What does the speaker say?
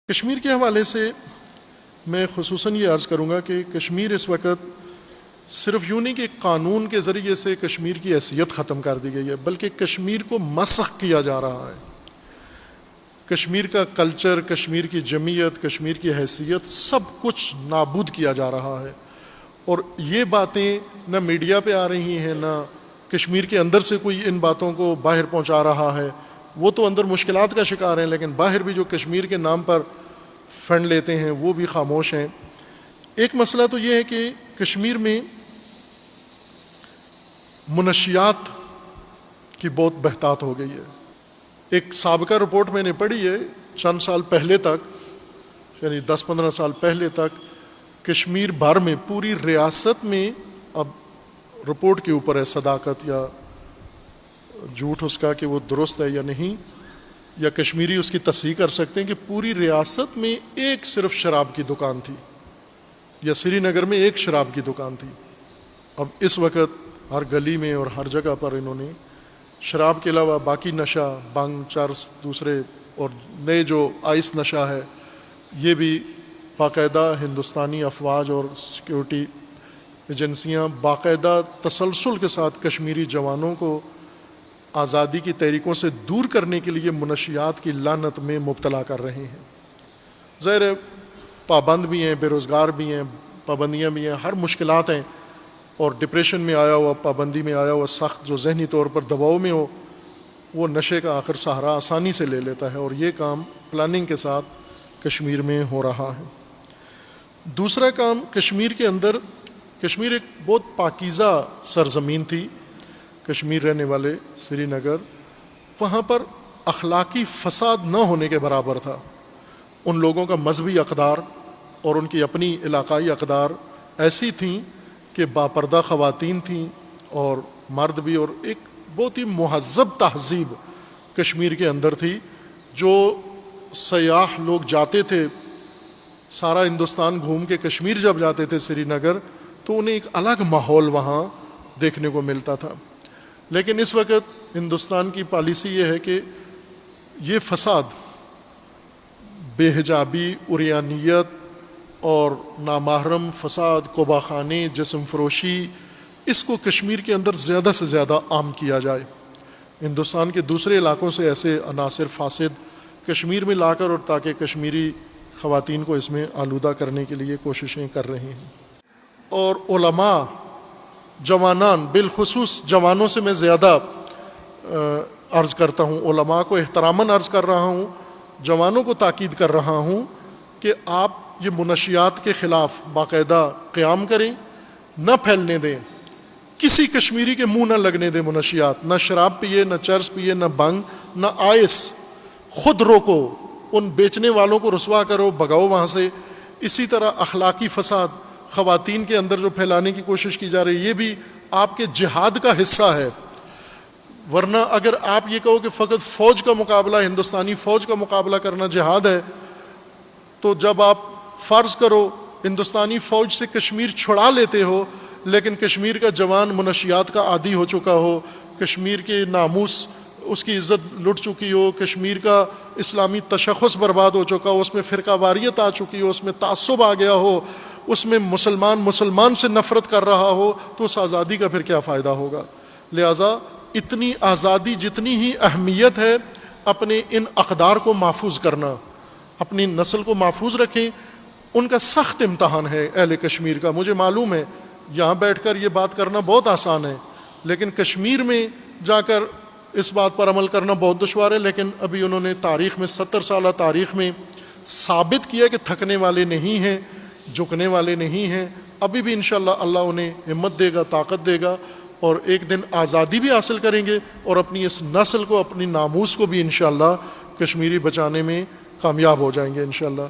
کشمیر کے حوالے سے میں خصوصاً یہ عرض کروں گا کہ کشمیر اس وقت صرف یوں نہیں کہ قانون کے ذریعے سے کشمیر کی حیثیت ختم کر دی گئی ہے، بلکہ کشمیر کو مسخ کیا جا رہا ہے۔ کشمیر کا کلچر، کشمیر کی جمعیت، کشمیر کی حیثیت سب کچھ نابود کیا جا رہا ہے، اور یہ باتیں نہ میڈیا پہ آ رہی ہیں، نہ کشمیر کے اندر سے کوئی ان باتوں کو باہر پہنچا رہا ہے۔ وہ تو اندر مشکلات کا شکار ہیں، لیکن باہر بھی جو کشمیر کے نام پر فنڈ لیتے ہیں وہ بھی خاموش ہیں۔ ایک مسئلہ تو یہ ہے کہ کشمیر میں منشیات کی بہت بہتات ہو گئی ہے۔ ایک سابقہ رپورٹ میں نے پڑھی ہے، چند سال پہلے تک، یعنی 10-15 سال پہلے تک کشمیر بھر میں، پوری ریاست میں، اب رپورٹ کے اوپر ہے صداقت یا جھوٹ اس کا کہ وہ درست ہے یا نہیں، یا کشمیری اس کی تصحیح کر سکتے ہیں، کہ پوری ریاست میں ایک صرف شراب کی دکان تھی، یا سری نگر میں ایک شراب کی دکان تھی۔ اب اس وقت ہر گلی میں اور ہر جگہ پر انہوں نے شراب کے علاوہ باقی نشہ، بھنگ، چرس، دوسرے اور نئے جو آئس نشہ ہے، یہ بھی باقاعدہ ہندوستانی افواج اور سیکیورٹی ایجنسیاں باقاعدہ تسلسل کے ساتھ کشمیری جوانوں کو آزادی کی تحریکوں سے دور کرنے کے لیے منشیات کی لعنت میں مبتلا کر رہے ہیں۔ ظاہر ہے پابند بھی ہیں، بے روزگار بھی ہیں، پابندیاں بھی ہیں، ہر مشکلات ہیں، اور ڈپریشن میں آیا ہوا، پابندی میں آیا ہوا سخت جو ذہنی طور پر دباؤ میں ہو، وہ نشے کا آخر سہارا آسانی سے لے لیتا ہے، اور یہ کام پلاننگ کے ساتھ کشمیر میں ہو رہا ہے۔ دوسرا کام، کشمیر کے اندر، کشمیر ایک بہت پاکیزہ سرزمین تھی، کشمیر رہنے والے سری نگر، وہاں پر اخلاقی فساد نہ ہونے کے برابر تھا۔ ان لوگوں کا مذہبی اقدار اور ان کی اپنی علاقائی اقدار ایسی تھیں کہ باپردہ خواتین تھیں اور مرد بھی، اور ایک بہت ہی مہذب تہذیب کشمیر کے اندر تھی۔ جو سیاح لوگ جاتے تھے سارا ہندوستان گھوم کے کشمیر جب جاتے تھے سری نگر، تو انہیں ایک الگ ماحول وہاں دیکھنے کو ملتا تھا۔ لیکن اس وقت ہندوستان کی پالیسی یہ ہے کہ یہ فساد، بے حجابی، عریانیت اور نامحرم فساد، قبا خانے، جسم فروشی، اس کو کشمیر کے اندر زیادہ سے زیادہ عام کیا جائے۔ ہندوستان کے دوسرے علاقوں سے ایسے عناصر فاسد کشمیر میں لا کر، اور تاکہ کشمیری خواتین کو اس میں آلودہ کرنے کے لیے کوششیں کر رہے ہیں۔ اور علماء، جوانان، بالخصوص جوانوں سے میں زیادہ عرض کرتا ہوں، علماء کو احتراماً عرض کر رہا ہوں، جوانوں کو تاکید کر رہا ہوں کہ آپ یہ منشیات کے خلاف باقاعدہ قیام کریں، نہ پھیلنے دیں، کسی کشمیری کے منہ نہ لگنے دیں منشیات، نہ شراب پیے، نہ چرس پیے، نہ بھنگ، نہ آئس، خود روکو، ان بیچنے والوں کو رسوا کرو، بھگاؤ وہاں سے۔ اسی طرح اخلاقی فساد خواتین کے اندر جو پھیلانے کی کوشش کی جا رہی ہے، یہ بھی آپ کے جہاد کا حصہ ہے۔ ورنہ اگر آپ یہ کہو کہ فقط فوج کا مقابلہ، ہندوستانی فوج کا مقابلہ کرنا جہاد ہے، تو جب آپ فرض کرو ہندوستانی فوج سے کشمیر چھڑا لیتے ہو، لیکن کشمیر کا جوان منشیات کا عادی ہو چکا ہو، کشمیر کے ناموس، اس کی عزت لٹ چکی ہو، کشمیر کا اسلامی تشخص برباد ہو چکا ہو، اس میں فرقہ واریت آ چکی ہو، اس میں تعصب آ گیا ہو، اس میں مسلمان سے نفرت کر رہا ہو، تو اس آزادی کا پھر کیا فائدہ ہوگا؟ لہٰذا اتنی آزادی جتنی ہی اہمیت ہے اپنے ان اقدار کو محفوظ کرنا، اپنی نسل کو محفوظ رکھیں۔ ان کا سخت امتحان ہے اہل کشمیر کا، مجھے معلوم ہے یہاں بیٹھ کر یہ بات کرنا بہت آسان ہے، لیکن کشمیر میں جا کر اس بات پر عمل کرنا بہت دشوار ہے۔ لیکن ابھی انہوں نے تاریخ میں، 70 سالہ تاریخ میں ثابت کیا کہ تھکنے والے نہیں ہیں، جھکنے والے نہیں ہیں۔ ابھی بھی انشاءاللہ اللہ انہیں ہمت دے گا، طاقت دے گا، اور ایک دن آزادی بھی حاصل کریں گے، اور اپنی اس نسل کو، اپنی ناموس کو بھی انشاءاللہ کشمیری بچانے میں کامیاب ہو جائیں گے انشاءاللہ۔